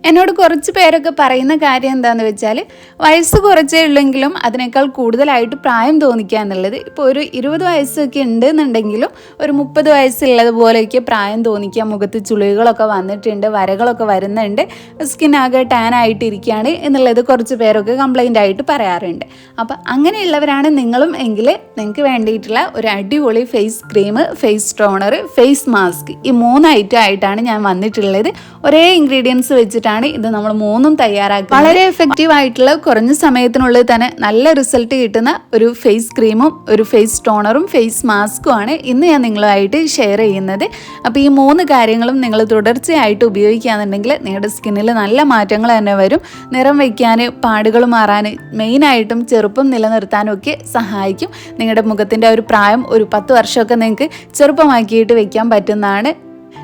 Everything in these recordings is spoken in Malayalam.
എന്നോട് കുറച്ച് പേരൊക്കെ പറയുന്ന കാര്യം എന്താണെന്ന് വെച്ചാൽ വയസ്സ് കുറച്ചേ ഉള്ളെങ്കിലും അതിനേക്കാൾ കൂടുതലായിട്ട് പ്രായം തോന്നിക്കുക എന്നുള്ളത്. ഇപ്പോൾ ഒരു 20 വയസ്സൊക്കെ ഉണ്ടെന്നുണ്ടെങ്കിലും ഒരു 30 വയസ്സുള്ളതുപോലെയൊക്കെ പ്രായം തോന്നിക്കുക. മുഖത്ത് ചുളികളൊക്കെ വന്നിട്ടുണ്ട്, വരകളൊക്കെ വരുന്നുണ്ട്, സ്കിന്നാകെ ടാൻ ആയിട്ടിരിക്കുകയാണ് എന്നുള്ളത് കുറച്ച് പേരൊക്കെ കംപ്ലൈൻ്റ് ആയിട്ട് പറയാറുണ്ട്. അപ്പോൾ അങ്ങനെയുള്ളവരാണ് നിങ്ങളും എങ്കിൽ നിങ്ങൾക്ക് വേണ്ടിയിട്ടുള്ള ഒരു അടിപൊളി face cream, face toner, face mask, ഈ 3 ഐറ്റം ആയിട്ടാണ് ഞാൻ വന്നിട്ടുള്ളത്. ഒരേ ഇൻഗ്രീഡിയൻസ് വെച്ചിട്ടാണ് ഇത് നമ്മൾ 3ഉം തയ്യാറാക്കുന്നത്. വളരെ എഫക്റ്റീവ് ആയിട്ടുള്ള കുറഞ്ഞ സമയത്തിനുള്ളിൽ തന്നെ നല്ല റിസൾട്ട് കിട്ടുന്ന ഒരു ഫേസ് ക്രീമും ഒരു ഫേസ് ടോണറും ഫേസ് മാസ്കും ആണ് ഇന്ന് ഞാൻ നിങ്ങളുമായിട്ട് ഷെയർ ചെയ്യുന്നത്. അപ്പോൾ ഈ 3 കാര്യങ്ങളും നിങ്ങൾ തുടർച്ചയായിട്ട് ഉപയോഗിക്കുകയാണെന്നുണ്ടെങ്കിൽ നിങ്ങളുടെ സ്കിന്നിൽ നല്ല മാറ്റങ്ങൾ തന്നെ വരും. നിറം വയ്ക്കാൻ, പാടുകൾ മാറാൻ, മെയിനായിട്ടും ചെറുപ്പം നിലനിർത്താനും ഒക്കെ സഹായിക്കും. നിങ്ങളുടെ മുഖത്തിൻ്റെ ഒരു പ്രായം ഒരു 10 വർഷമൊക്കെ നിങ്ങൾക്ക് ചെറുപ്പമാക്കിയിട്ട് വെക്കാൻ പറ്റുന്നതാണ്.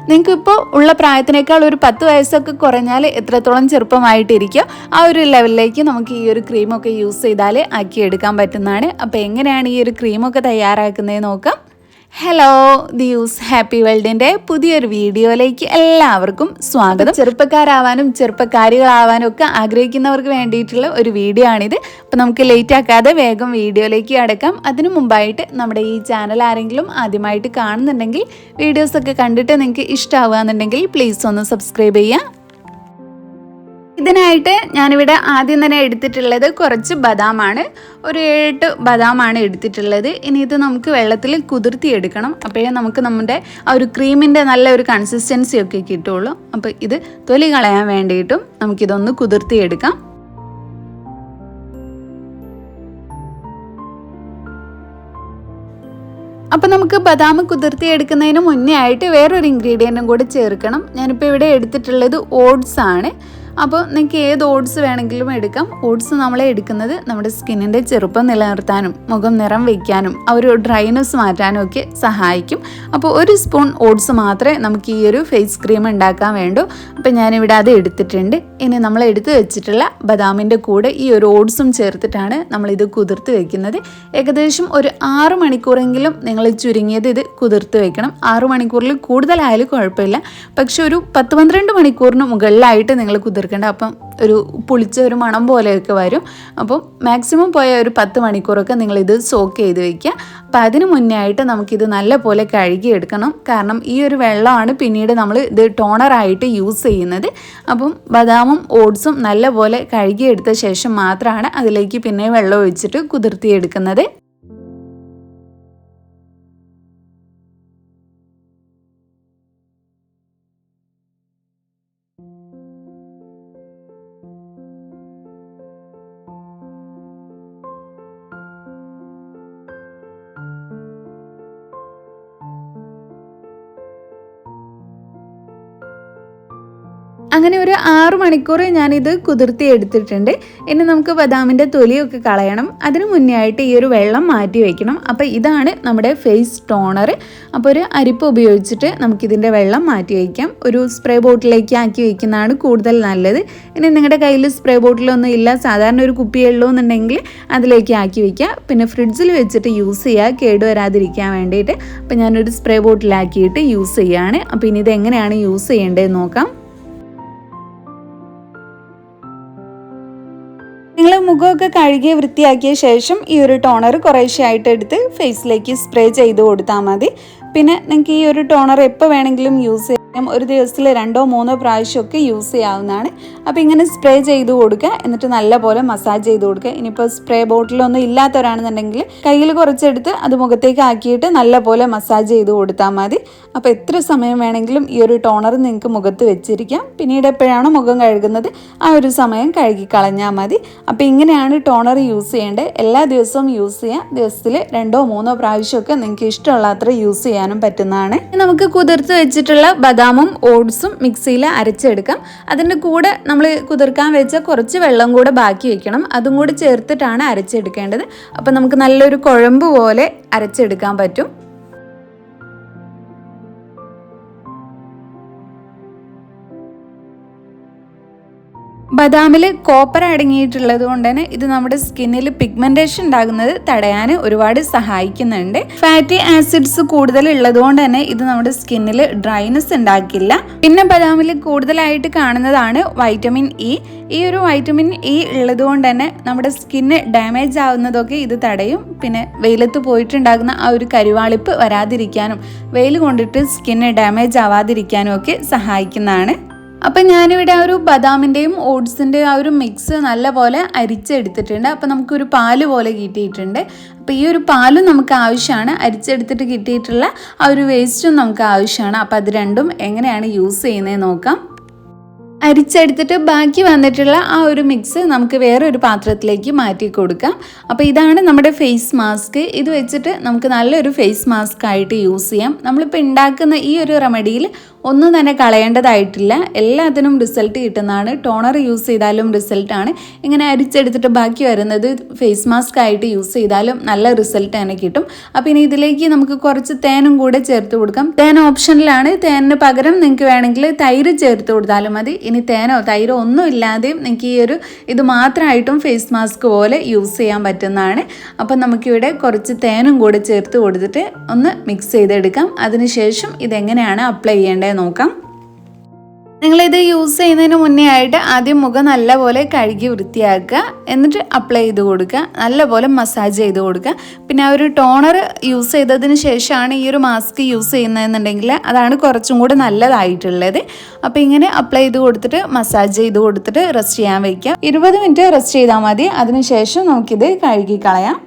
നിങ്ങൾക്കിപ്പോൾ ഉള്ള പ്രായത്തിനേക്കാൾ ഒരു 10 വയസ്സൊക്കെ കുറഞ്ഞാൽ എത്രത്തോളം ചെറുപ്പമായിട്ടിരിക്കുക ആ ഒരു ലെവലിലേക്ക് നമുക്ക് ഈ ഒരു ക്രീമൊക്കെ യൂസ് ചെയ്താൽ ആക്കിയെടുക്കാൻ പറ്റുന്നതാണ്. അപ്പോൾ എങ്ങനെയാണ് ഈ ഒരു ക്രീമൊക്കെ തയ്യാറാക്കുന്നത് നോക്കാം. ഹലോ ദിയൂസ് ഹാപ്പി വേൾഡിൻ്റെ പുതിയൊരു വീഡിയോയിലേക്ക് എല്ലാവർക്കും സ്വാഗതം. ചെറുപ്പക്കാരാവാനും ചെറുപ്പക്കാരികളാവാനും ഒക്കെ ആഗ്രഹിക്കുന്നവർക്ക് വേണ്ടിയിട്ടുള്ള ഒരു വീഡിയോ ആണിത്. അപ്പോൾ നമുക്ക് ലേറ്റ് ആക്കാതെ വേഗം വീഡിയോയിലേക്ക് അടക്കാം. അതിനു മുമ്പായിട്ട് നമ്മുടെ ഈ ചാനൽ ആരെങ്കിലും ആദ്യമായിട്ട് കാണുന്നുണ്ടെങ്കിൽ വീഡിയോസൊക്കെ കണ്ടിട്ട് നിങ്ങൾക്ക് ഇഷ്ടമാവുകയെന്നുണ്ടെങ്കിൽ പ്ലീസ് ഒന്ന് സബ്സ്ക്രൈബ് ചെയ്യുക. ഇതിനായിട്ട് ഞാനിവിടെ ആദ്യം തന്നെ എടുത്തിട്ടുള്ളത് കുറച്ച് ബദാമാണ്. ഒരു 7 ബദാമാണ് എടുത്തിട്ടുള്ളത്. ഇനി ഇത് നമുക്ക് വെള്ളത്തിൽ കുതിർത്തിയെടുക്കണം. അപ്പോഴേ നമുക്ക് നമ്മുടെ ആ ഒരു ക്രീമിൻ്റെ നല്ല ഒരു കൺസിസ്റ്റൻസി ഒക്കെ കിട്ടുള്ളൂ. അപ്പോൾ ഇത് തൊലി കളയാൻ വേണ്ടിയിട്ടും നമുക്കിതൊന്ന് കുതിർത്തിയെടുക്കാം. അപ്പോൾ നമുക്ക് ബദാം കുതിർത്തിയെടുക്കുന്നതിന് മുന്നേ ആയിട്ട് വേറൊരു ഇൻഗ്രീഡിയൻറ്റും കൂടി ചേർക്കണം. ഞാനിപ്പോൾ ഇവിടെ എടുത്തിട്ടുള്ളത് ഓട്സ് ആണ്. അപ്പോൾ നിങ്ങൾക്ക് ഏത് ഓട്സ് വേണമെങ്കിലും എടുക്കാം. ഓട്സ് നമ്മൾ എടുക്കുന്നത് നമ്മുടെ സ്കിന്നിൻ്റെ ചെറുപ്പം നിലനിർത്താനും മുഖം നിറം വയ്ക്കാനും ആ ഒരു ഡ്രൈനെസ് മാറ്റാനും ഒക്കെ സഹായിക്കും. അപ്പോൾ 1 സ്പൂൺ ഓട്സ് മാത്രമേ നമുക്ക് ഈ ഒരു ഫേസ് ക്രീം ഉണ്ടാക്കാൻ വേണ്ടൂ. അപ്പോൾ ഞാനിവിടെ അത് എടുത്തിട്ടുണ്ട്. ഇനി നമ്മൾ എടുത്ത് വെച്ചിട്ടുള്ള ബദാമിൻ്റെ കൂടെ ഈ ഒരു ഓട്സും ചേർത്തിട്ടാണ് നമ്മളിത് കുതിർത്ത് വെക്കുന്നത്. ഏകദേശം ഒരു 6 മണിക്കൂറെങ്കിലും നിങ്ങൾ ചുരുങ്ങിയത് ഇത് കുതിർത്ത് വെക്കണം. 6 മണിക്കൂറിൽ കൂടുതലായാലും കുഴപ്പമില്ല, പക്ഷെ ഒരു 10-12 മണിക്കൂറിന് മുകളിലായിട്ട് നിങ്ങൾ കുതിർക്കേണ്ട. അപ്പം ഒരു പുളിച്ച ഒരു മണം പോലെയൊക്കെ വരും. അപ്പോൾ മാക്സിമം പോയ ഒരു 10 മണിക്കൂറൊക്കെ നിങ്ങളിത് സോക്ക് ചെയ്ത് വയ്ക്കുക. അപ്പോൾ അതിന് മുന്നേ ആയിട്ട് നമുക്കിത് നല്ല പോലെ കഴുകിയെടുക്കണം. കാരണം ഈ ഒരു വെള്ളമാണ് പിന്നീട് നമ്മൾ ഇത് ടോണറായിട്ട് യൂസ് ചെയ്യുന്നത്. അപ്പം ബദാമും ഓട്സും നല്ല പോലെ കഴുകിയെടുത്ത ശേഷം മാത്രമാണ് അതിലേക്ക് പിന്നെ വെള്ളം ഒഴിച്ചിട്ട് കുതിർത്തിയെടുക്കുന്നത്. അങ്ങനെ ഒരു 6 മണിക്കൂർ ഞാനിത് കുതിർത്തി എടുത്തിട്ടുണ്ട്. ഇനി നമുക്ക് ബദാമിൻ്റെ തൊലിയൊക്കെ കളയണം. അതിന് മുന്നേ ആയിട്ട് ഈ ഒരു വെള്ളം മാറ്റി വയ്ക്കണം. അപ്പോൾ ഇതാണ് നമ്മുടെ ഫേസ് ടോണർ. അപ്പോൾ ഒരു അരിപ്പ ഉപയോഗിച്ചിട്ട് നമുക്കിതിൻ്റെ വെള്ളം മാറ്റി വയ്ക്കാം. ഒരു സ്പ്രേ ബോട്ടിലേക്ക് ആക്കി വയ്ക്കുന്നതാണ് കൂടുതൽ നല്ലത്. ഇനി നിങ്ങളുടെ കയ്യിൽ സ്പ്രേ ബോട്ടിലൊന്നും ഇല്ല, സാധാരണ ഒരു കുപ്പിയുള്ളൂ എന്നുണ്ടെങ്കിൽ അതിലേക്ക് ആക്കി വയ്ക്കുക. പിന്നെ ഫ്രിഡ്ജിൽ വെച്ചിട്ട് യൂസ് ചെയ്യുക, കേടുവരാതിരിക്കാൻ വേണ്ടിയിട്ട്. അപ്പോൾ ഞാനൊരു സ്പ്രേ ബോട്ടിലാക്കിയിട്ട് യൂസ് ചെയ്യുകയാണ്. അപ്പോൾ ഇനി ഇത് എങ്ങനെയാണ് യൂസ് ചെയ്യേണ്ടതെന്ന് നോക്കാം. നിങ്ങൾ മുഖമൊക്കെ കഴുകി വൃത്തിയാക്കിയ ശേഷം ഈ ഒരു ടോണർ കുറേശ്ശെയായിട്ട് എടുത്ത് ഫേസിലേക്ക് സ്പ്രേ ചെയ്ത് കൊടുത്താൽ മതി. പിന്നെ നിങ്ങൾക്ക് ഈ ഒരു ടോണർ എപ്പോൾ വേണമെങ്കിലും യൂസ് ചെയ്യാം. ഒരു ദിവസത്തിൽ 2-3 പ്രാവശ്യമൊക്കെ യൂസ് ചെയ്യാവുന്നതാണ്. അപ്പോൾ ഇങ്ങനെ സ്പ്രേ ചെയ്ത് കൊടുക്കുക, എന്നിട്ട് നല്ലപോലെ മസാജ് ചെയ്ത് കൊടുക്കുക. ഇനിയിപ്പോൾ സ്പ്രേ ബോട്ടിലൊന്നും ഇല്ലാത്തവരാണെന്നുണ്ടെങ്കിൽ കയ്യിൽ കുറച്ചെടുത്ത് അത് മുഖത്തേക്ക് ആക്കിയിട്ട് നല്ലപോലെ മസാജ് ചെയ്ത് കൊടുത്താൽ മതി. അപ്പോൾ എത്ര സമയം വേണമെങ്കിലും ഈ ഒരു ടോണർ നിങ്ങൾക്ക് മുഖത്ത് വെച്ചിരിക്കാം. പിന്നീട് എപ്പോഴാണോ മുഖം കഴുകുന്നത് ആ ഒരു സമയം കഴുകിക്കളഞ്ഞാൽ മതി. അപ്പോൾ ഇങ്ങനെയാണ് ടോണർ യൂസ് ചെയ്യേണ്ടത്. എല്ലാ ദിവസവും യൂസ് ചെയ്യുക. ദിവസത്തിൽ 2-3 പ്രാവശ്യമൊക്കെ നിങ്ങൾക്ക് ഇഷ്ടമുള്ള അത്ര യൂസ് ചെയ്യാനും പറ്റുന്നതാണ്. നമുക്ക് കുതിർത്ത് വെച്ചിട്ടുള്ള ബദാമും ഓട്സും മിക്സിയിൽ അരച്ചെടുക്കാം. അതിൻ്റെ കൂടെ നമ്മൾ കുതിർക്കാൻ വെച്ച കുറച്ച് വെള്ളം കൂടെ ബാക്കി വെക്കണം. അതും കൂടി ചേർത്തിട്ടാണ് അരച്ചെടുക്കേണ്ടത്. അപ്പോൾ നമുക്ക് നല്ലൊരു കുഴമ്പ് പോലെ അരച്ചെടുക്കാൻ പറ്റും. ബദാമിൽ കോപ്പർ അടങ്ങിയിട്ടുള്ളത് കൊണ്ട് തന്നെ ഇത് നമ്മുടെ സ്കിന്നിൽ പിഗ്മെന്റേഷൻ ഉണ്ടാകുന്നത് തടയാൻ ഒരുപാട് സഹായിക്കുന്നുണ്ട്. ഫാറ്റി ആസിഡ്സ് കൂടുതൽ ഉള്ളത് കൊണ്ട് തന്നെ ഇത് നമ്മുടെ സ്കിന്നിൽ ഡ്രൈനെസ് ഉണ്ടാക്കില്ല. പിന്നെ ബദാമിൽ കൂടുതലായിട്ട് കാണുന്നതാണ് വൈറ്റമിൻ ഇ. ഈ ഒരു വൈറ്റമിൻ ഇ ഉള്ളത് കൊണ്ട് തന്നെ നമ്മുടെ സ്കിന്ന് ഡാമേജ് ആവുന്നതൊക്കെ ഇത് തടയും. പിന്നെ വെയിലത്ത് പോയിട്ടുണ്ടാകുന്ന ആ ഒരു കരിവാളിപ്പ് വരാതിരിക്കാനും വെയിൽ കൊണ്ടിട്ട് സ്കിന്ന് ഡാമേജ് ആവാതിരിക്കാനും ഒക്കെ സഹായിക്കുന്നതാണ്. അപ്പം ഞാനിവിടെ ആ ഒരു ബദാമിൻ്റെയും ഓട്സിൻ്റെയും ആ ഒരു മിക്സ് നല്ലപോലെ അരിച്ചെടുത്തിട്ടുണ്ട്. അപ്പം നമുക്കൊരു പാല് പോലെ കിട്ടിയിട്ടുണ്ട്. അപ്പോൾ ഈ ഒരു പാലും നമുക്ക് ആവശ്യമാണ്. അരിച്ചെടുത്തിട്ട് കിട്ടിയിട്ടുള്ള ആ ഒരു വേസ്റ്റും നമുക്ക് ആവശ്യമാണ്. അപ്പോൾ അത് രണ്ടും എങ്ങനെയാണ് യൂസ് ചെയ്യുന്നത് നോക്കാം. അരിച്ചെടുത്തിട്ട് ബാക്കി വന്നിട്ടുള്ള ആ ഒരു മിക്സ് നമുക്ക് വേറൊരു പാത്രത്തിലേക്ക് മാറ്റി കൊടുക്കാം. അപ്പോൾ ഇതാണ് നമ്മുടെ ഫേസ് മാസ്ക്. ഇത് വെച്ചിട്ട് നമുക്ക് നല്ലൊരു ഫേസ് മാസ്ക് ആയിട്ട് യൂസ് ചെയ്യാം. നമ്മളിപ്പോൾ ഉണ്ടാക്കുന്ന ഈ ഒരു റെമഡിയിൽ ഒന്നും തന്നെ കളയേണ്ടതായിട്ടില്ല. എല്ലാത്തിനും റിസൾട്ട് കിട്ടുന്നതാണ്. ടോണർ യൂസ് ചെയ്താലും റിസൾട്ടാണ്. ഇങ്ങനെ അരിച്ചെടുത്തിട്ട് ബാക്കി വരുന്നത് ഫേസ് മാസ്ക് ആയിട്ട് യൂസ് ചെയ്താലും നല്ല റിസൾട്ട് തന്നെ കിട്ടും. അപ്പോൾ ഇനി ഇതിലേക്ക് നമുക്ക് കുറച്ച് തേനും കൂടെ ചേർത്ത് കൊടുക്കാം. തേൻ ഓപ്ഷനിലാണ്. തേനിന് പകരം നിങ്ങൾക്ക് വേണമെങ്കിൽ തൈര് ചേർത്ത് കൊടുത്താലും മതി. ഇനി തേനോ തൈരോ ഒന്നും ഇല്ലാതെയും നിങ്ങൾക്ക് ഈ ഒരു ഇത് മാത്രമായിട്ടും ഫേസ് മാസ്ക് പോലെ യൂസ് ചെയ്യാൻ പറ്റുന്നതാണ്. അപ്പം നമുക്കിവിടെ കുറച്ച് തേനും കൂടെ ചേർത്ത് കൊടുത്തിട്ട് ഒന്ന് മിക്സ് ചെയ്തെടുക്കാം. അതിനുശേഷം ഇതെങ്ങനെയാണ് അപ്ലൈ ചെയ്യേണ്ടത് നോക്കാം. നിങ്ങളിത് യൂസ് ചെയ്യുന്നതിന് മുന്നേ ആയിട്ട് ആദ്യം മുഖം നല്ലപോലെ കഴുകി വൃത്തിയാക്കുക. എന്നിട്ട് അപ്ലൈ ചെയ്ത് കൊടുക്കുക. നല്ലപോലെ മസാജ് ചെയ്ത് കൊടുക്കുക. പിന്നെ ആ ഒരു ടോണർ യൂസ് ചെയ്തതിന് ശേഷമാണ് ഈ ഒരു മാസ്ക് യൂസ് ചെയ്യുന്നതെന്നുണ്ടെങ്കിൽ അതാണ് കുറച്ചും കൂടെ നല്ലതായിട്ടുള്ളത്. അപ്പോൾ ഇങ്ങനെ അപ്ലൈ ചെയ്ത് കൊടുത്തിട്ട് മസാജ് ചെയ്ത് കൊടുത്തിട്ട് റെസ്റ്റ് ചെയ്യാൻ വയ്ക്കുക. 20 മിനിറ്റ് റെസ്റ്റ് ചെയ്താൽ മതി. അതിനുശേഷം നമുക്കിത് കഴുകി കളയാം.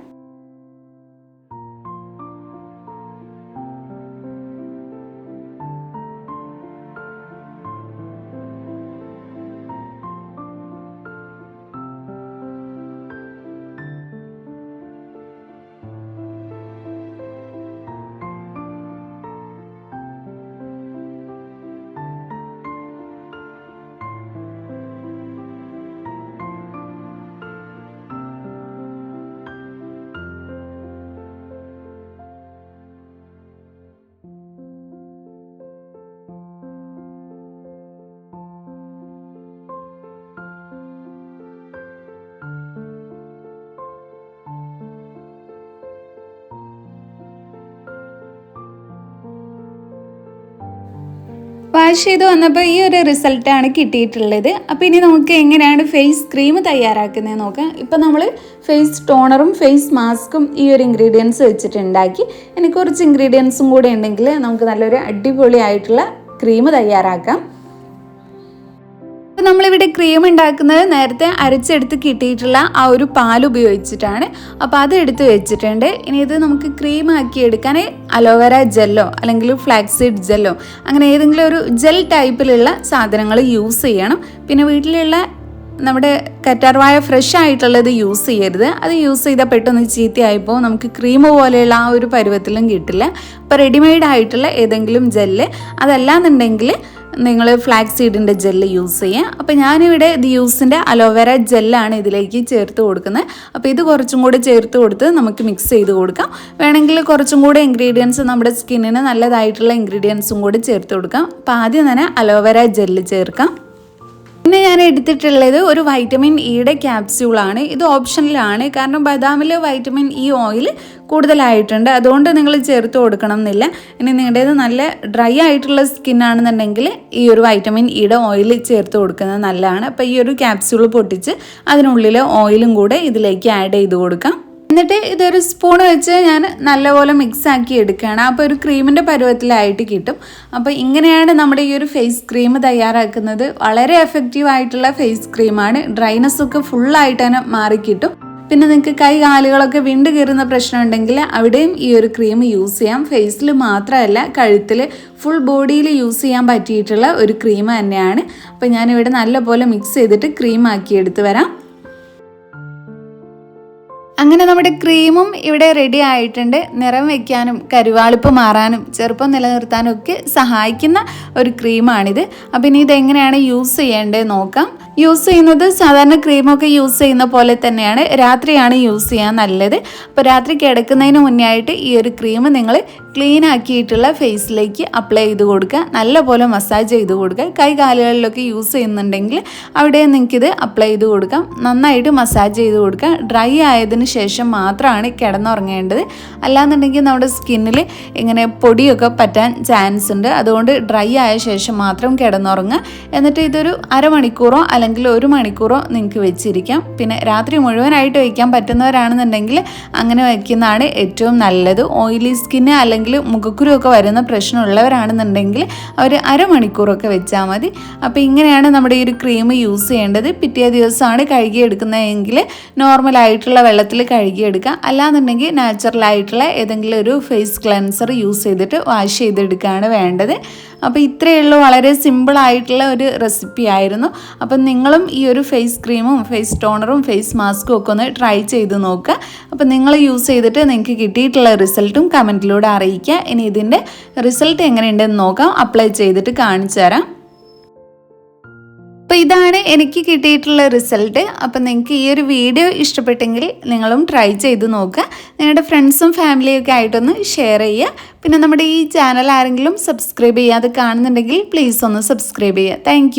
വാഷ് ചെയ്ത് വന്നപ്പോൾ ഈ ഒരു റിസൾട്ടാണ് കിട്ടിയിട്ടുള്ളത്. അപ്പോൾ ഇനി നമുക്ക് എങ്ങനെയാണ് ഫേസ് ക്രീം തയ്യാറാക്കുന്നത് നോക്കാം. ഇപ്പോൾ നമ്മൾ ഫേസ് ടോണറും ഫേസ് മാസ്കും ഈ ഒരു ഇൻഗ്രീഡിയൻസ് വെച്ചിട്ടുണ്ടാക്കി. ഇനി കുറച്ച് ഇൻഗ്രീഡിയൻസും കൂടെ ഉണ്ടെങ്കിൽ നമുക്ക് നല്ലൊരു അടിപൊളിയായിട്ടുള്ള ക്രീം തയ്യാറാക്കാം. അപ്പോൾ നമ്മളിവിടെ ക്രീം ഉണ്ടാക്കുന്നത് നേരത്തെ അരച്ചെടുത്ത് കിട്ടിയിട്ടുള്ള ആ ഒരു പാൽ ഉപയോഗിച്ചിട്ടാണ്. അപ്പോൾ അത് എടുത്ത് വെച്ചിട്ടുണ്ട്. ഇനി ഇത് നമുക്ക് ക്രീം ആക്കി എടുക്കാൻ അലോവേര ജെല്ലോ അല്ലെങ്കിൽ ഫ്ലാക്സീഡ് ജെല്ലോ അങ്ങനെ ഏതെങ്കിലും ഒരു ജെൽ ടൈപ്പിലുള്ള സാധനങ്ങൾ യൂസ് ചെയ്യണം. പിന്നെ വീട്ടിലുള്ള നമ്മുടെ കറ്റാർവാഴ ഫ്രഷ് ആയിട്ടുള്ളത് യൂസ് ചെയ്യരുത്. അത് യൂസ് ചെയ്താൽ പെട്ടെന്ന് ചീത്തയായിപ്പോൾ നമുക്ക് ക്രീം പോലെയുള്ള ആ ഒരു പരുവത്തിലും കിട്ടില്ല. അപ്പോൾ റെഡിമെയ്ഡ് ആയിട്ടുള്ള ഏതെങ്കിലും ജെല്ല്, അതല്ലാന്നുണ്ടെങ്കിൽ നിങ്ങൾ ഫ്ലാക്സ് സീഡിൻ്റെ ജെല്ല് യൂസ് ചെയ്യുക. അപ്പോൾ ഞാനിവിടെ ദിയൂസിൻ്റെ അലോവേര ജെല്ലാണ് ഇതിലേക്ക് ചേർത്ത് കൊടുക്കുന്നത്. അപ്പോൾ ഇത് കുറച്ചും കൂടി ചേർത്ത് കൊടുത്ത് നമുക്ക് മിക്സ് ചെയ്ത് കൊടുക്കാം. വേണമെങ്കിൽ കുറച്ചും കൂടി ഇൻഗ്രീഡിയൻസ് നമ്മുടെ സ്കിന്നിന് നല്ലതായിട്ടുള്ള ഇൻഗ്രീഡിയൻസും കൂടി ചേർത്ത് കൊടുക്കാം. അപ്പോൾ ആദ്യം തന്നെ അലോവേര ജെല്ല് ചേർക്കാം. പിന്നെ ഞാൻ എടുത്തിട്ടുള്ളത് ഒരു വൈറ്റമിൻ ഇയുടെ ക്യാപ്സ്യൂളാണ്. ഇത് ഓപ്ഷനിലാണ്. കാരണം ബദാമിൽ വൈറ്റമിൻ ഇ ഓയിൽ കൂടുതലായിട്ടുണ്ട്. അതുകൊണ്ട് നിങ്ങൾ ചേർത്ത് കൊടുക്കണം എന്നില്ല. ഇനി നിങ്ങളുടേത് നല്ല ഡ്രൈ ആയിട്ടുള്ള സ്കിന്നാണെന്നുണ്ടെങ്കിൽ ഈ ഒരു വൈറ്റമിൻ ഇയുടെ ഓയിൽ ചേർത്ത് കൊടുക്കുന്നത് നല്ലതാണ്. അപ്പോൾ ഈ ഒരു ക്യാപ്സ്യൂൾ പൊട്ടിച്ച് അതിനുള്ളിൽ ഓയിലും കൂടെ ഇതിലേക്ക് ആഡ് ചെയ്ത് കൊടുക്കാം. എന്നിട്ട് ഇതൊരു സ്പൂൺ വെച്ച് ഞാൻ നല്ലപോലെ മിക്സ് ആക്കി എടുക്കുകയാണ്. അപ്പോൾ ഒരു ക്രീമിൻ്റെ പരുവത്തിലായിട്ട് കിട്ടും. അപ്പോൾ ഇങ്ങനെയാണ് നമ്മുടെ ഈ ഒരു ഫേസ് ക്രീം തയ്യാറാക്കുന്നത്. വളരെ എഫക്റ്റീവായിട്ടുള്ള ഫേസ് ക്രീമാണ്. ഡ്രൈനെസ്സൊക്കെ ഫുള്ളായിട്ട് തന്നെ മാറിക്കിട്ടും. പിന്നെ നിങ്ങൾക്ക് കൈ കാലുകളൊക്കെ വിണ്ട് കയറുന്ന പ്രശ്നം ഉണ്ടെങ്കിൽ അവിടെയും ഈ ഒരു ക്രീം യൂസ് ചെയ്യാം. ഫേസിൽ മാത്രമല്ല, കഴുത്തിൽ ഫുൾ ബോഡിയിൽ യൂസ് ചെയ്യാൻ പറ്റിയിട്ടുള്ള ഒരു ക്രീം തന്നെയാണ്. അപ്പോൾ ഞാനിവിടെ നല്ലപോലെ മിക്സ് ചെയ്തിട്ട് ക്രീം ആക്കി എടുത്ത് വരാം. അങ്ങനെ നമ്മുടെ ക്രീമും ഇവിടെ റെഡി ആയിട്ടുണ്ട്. നിറം വയ്ക്കാനും കരുവാളിപ്പ് മാറാനും ചെറുപ്പം നിലനിർത്താനും ഒക്കെ സഹായിക്കുന്ന ഒരു ക്രീമാണിത്. അപ്പം ഇനി ഇതെങ്ങനെയാണ് യൂസ് ചെയ്യേണ്ടത് നോക്കാം. യൂസ് ചെയ്യുന്നത് സാധാരണ ക്രീമൊക്കെ യൂസ് ചെയ്യുന്ന പോലെ തന്നെയാണ്. രാത്രിയാണ് യൂസ് ചെയ്യാൻ നല്ലത്. അപ്പോൾ രാത്രി കിടക്കുന്നതിന് മുന്നേ ആയിട്ട് ഈ ഒരു ക്രീം നിങ്ങൾ ക്ലീൻ ആക്കിയിട്ടുള്ള ഫേസിലേക്ക് അപ്ലൈ ചെയ്ത് കൊടുക്കുക. നല്ലപോലെ മസാജ് ചെയ്ത് കൊടുക്കുക. കൈ കാലുകളിലൊക്കെ യൂസ് ചെയ്യുന്നുണ്ടെങ്കിൽ അവിടെ നിങ്ങൾക്കിത് അപ്ലൈ ചെയ്ത് കൊടുക്കാം. നന്നായിട്ട് മസാജ് ചെയ്ത് കൊടുക്കുക. ഡ്രൈ ആയതിനു ശേഷം മാത്രമാണ് കിടന്നുറങ്ങേണ്ടത്. അല്ലാന്നുണ്ടെങ്കിൽ നമ്മുടെ സ്കിന്നിൽ ഇങ്ങനെ പൊടിയൊക്കെ പറ്റാൻ ചാൻസ് ഉണ്ട്. അതുകൊണ്ട് ഡ്രൈ ആയ ശേഷം മാത്രം കിടന്നുറങ്ങുക. എന്നിട്ട് ഇതൊരു അരമണിക്കൂറോ അല്ലെങ്കിൽ 1 മണിക്കൂറോ നിങ്ങൾക്ക് വെച്ചിരിക്കാം. പിന്നെ രാത്രി മുഴുവനായിട്ട് വയ്ക്കാൻ പറ്റുന്നവരാണെന്നുണ്ടെങ്കിൽ അങ്ങനെ വയ്ക്കുന്നതാണ് ഏറ്റവും നല്ലത്. ഓയിലി സ്കിന്ന് അല്ലെങ്കിൽ മുഖക്കുരുവൊക്കെ വരുന്ന പ്രശ്നമുള്ളവരാണെന്നുണ്ടെങ്കിൽ അവർ അരമണിക്കൂറൊക്കെ വെച്ചാൽ മതി. അപ്പോൾ ഇങ്ങനെയാണ് നമ്മുടെ ഈ ഒരു ക്രീം യൂസ് ചെയ്യേണ്ടത്. പിറ്റേ ദിവസമാണ് കഴുകിയെടുക്കുന്നതെങ്കിൽ നോർമലായിട്ടുള്ള വെള്ളത്തിൽ കഴുകിയെടുക്കുക. അല്ലാന്നുണ്ടെങ്കിൽ നാച്ചുറലായിട്ടുള്ള ഏതെങ്കിലും ഒരു ഫേസ് ക്ലെൻസർ യൂസ് ചെയ്തിട്ട് വാഷ് ചെയ്തെടുക്കുകയാണ് വേണ്ടത്. അപ്പോൾ ഇത്രയേ ഉള്ളൂ. വളരെ സിമ്പിളായിട്ടുള്ള ഒരു റെസിപ്പി ആയിരുന്നു. അപ്പം നിങ്ങളും ഈ ഒരു ഫേസ് ക്രീമും ഫേസ് ടോണറും ഫേസ് മാസ്കും ഒക്കെ ഒന്ന് ട്രൈ ചെയ്ത് നോക്കുക. അപ്പം നിങ്ങൾ യൂസ് ചെയ്തിട്ട് നിങ്ങൾക്ക് കിട്ടിയിട്ടുള്ള റിസൾട്ടും കമൻറ്റിലൂടെ അറിയിക്കുക. ഇനി ഇതിൻ്റെ റിസൾട്ട് എങ്ങനെയുണ്ടെന്ന് നോക്കാം. അപ്ലൈ ചെയ്തിട്ട് കാണിച്ചു തരാം. അപ്പോൾ ഇതാണ് എനിക്ക് കിട്ടിയിട്ടുള്ള റിസൾട്ട്. അപ്പോൾ നിങ്ങൾക്ക് ഈ ഒരു വീഡിയോ ഇഷ്ടപ്പെട്ടെങ്കിൽ നിങ്ങളും ട്രൈ ചെയ്ത് നോക്കുക. നിങ്ങളുടെ ഫ്രണ്ട്സും ഫാമിലിയൊക്കെ ആയിട്ടൊന്ന് ഷെയർ ചെയ്യുക. പിന്നെ നമ്മുടെ ഈ ചാനൽ ആരെങ്കിലും സബ്സ്ക്രൈബ് ചെയ്യാതെ കാണുന്നുണ്ടെങ്കിൽ പ്ലീസ് ഒന്ന് സബ്സ്ക്രൈബ് ചെയ്യുക. താങ്ക്